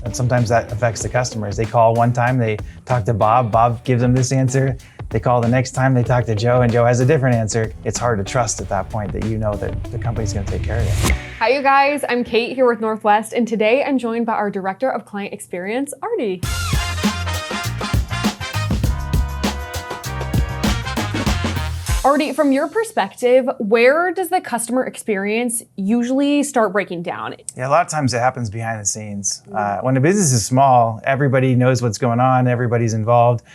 And sometimes that affects the customers. They call one time, they talk to Bob, Bob gives them this answer. They call the next time, they talk to Joe, and Joe has a different answer. It's hard to trust at that point that you know that the company's gonna take care of you. Hi, you guys. I'm Kate here with Northwest, and today I'm joined by our Director of Client Experience, Artie. Artie, from your perspective, where does the customer experience usually start breaking down? Yeah, a lot of times it happens behind the scenes. When a business is small, everybody knows what's going on, everybody's involved,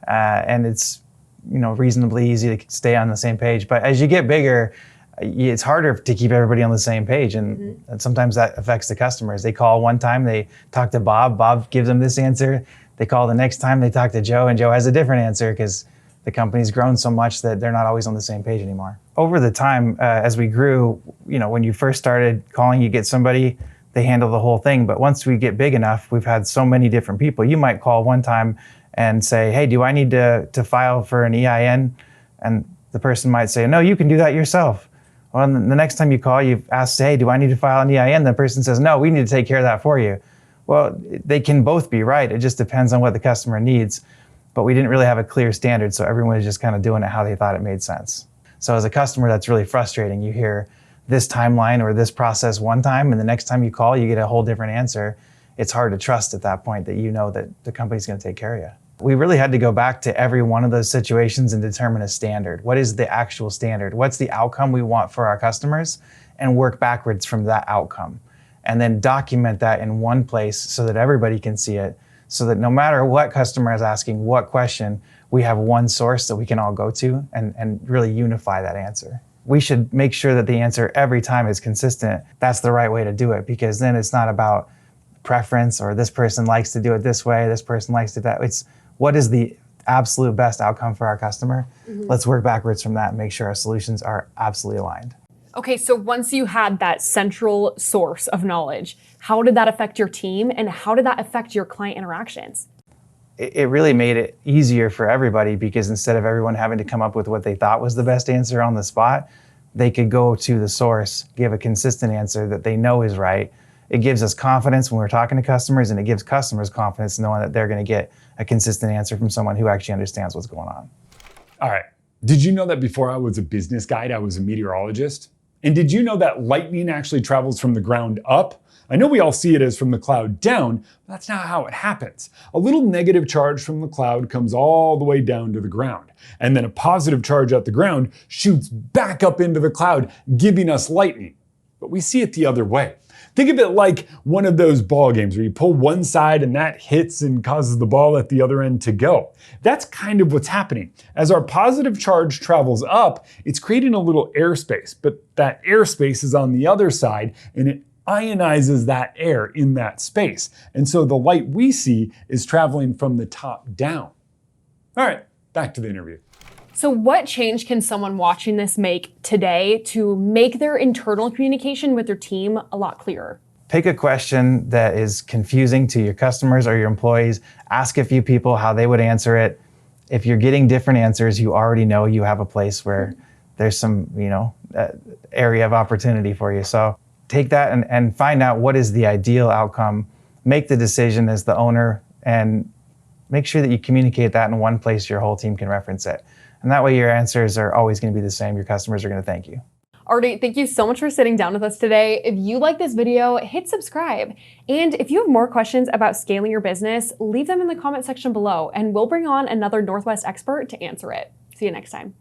and it's reasonably easy to stay on the same page. But as you get bigger, it's harder to keep everybody on the same page, and sometimes that affects the customers. They call one time, they talk to Bob, Bob gives them this answer. They call the next time, they talk to Joe, and Joe has a different answer because the company's grown so much that they're not always on the same page anymore. Over the time, as we grew, when you first started calling, you get somebody, they handle the whole thing. But once we get big enough, we've had so many different people. You might call one time and say, hey, do I need to file for an EIN? And the person might say, no, you can do that yourself. Well, the next time you call, you've asked, hey, do I need to file an EIN? The person says, no, we need to take care of that for you. Well, they can both be right. It just depends on what the customer needs. But we didn't really have a clear standard, so everyone was just kind of doing it how they thought it made sense. So as a customer, that's really frustrating. You hear this timeline or this process one time, and the next time you call, you get a whole different answer. It's hard to trust at that point that you know that the company's gonna take care of you. We really had to go back to every one of those situations and determine a standard. What is the actual standard? What's the outcome we want for our customers? And work backwards from that outcome. And then document that in one place so that everybody can see it, so that no matter what customer is asking, what question, we have one source that we can all go to and really unify that answer. We should make sure that the answer every time is consistent. That's the right way to do it, because then it's not about preference or this person likes to do it this way, this person likes to do that. It's what is the absolute best outcome for our customer? Let's work backwards from that and make sure our solutions are absolutely aligned. Okay, so once you had that central source of knowledge, how did that affect your team and how did that affect your client interactions? It really made it easier for everybody, because instead of everyone having to come up with what they thought was the best answer on the spot, they could go to the source, give a consistent answer that they know is right. It gives us confidence when we're talking to customers, and it gives customers confidence knowing that they're going to get a consistent answer from someone who actually understands what's going on. All right. Did you know that before I was a business guide, I was a meteorologist? And did you know that lightning actually travels from the ground up? I know we all see it as from the cloud down, but that's not how it happens. A little negative charge from the cloud comes all the way down to the ground. And then a positive charge at the ground shoots back up into the cloud, giving us lightning. But we see it the other way. Think of it like one of those ball games where you pull one side and that hits and causes the ball at the other end to go. That's kind of what's happening. As our positive charge travels up, it's creating a little airspace, but that airspace is on the other side and it ionizes that air in that space. And so the light we see is traveling from the top down. All right, back to the interview. So what change can someone watching this make today to make their internal communication with their team a lot clearer? Pick a question that is confusing to your customers or your employees. Ask a few people how they would answer it. If you're getting different answers, you already know you have a place where there's some, area of opportunity for you. So take that and find out what is the ideal outcome. Make the decision as the owner and make sure that you communicate that in one place your whole team can reference it. And that way your answers are always going to be the same. Your customers are going to thank you. Artie, thank you so much for sitting down with us today. If you like this video, hit subscribe. And if you have more questions about scaling your business, leave them in the comment section below and we'll bring on another Northwest expert to answer it. See you next time.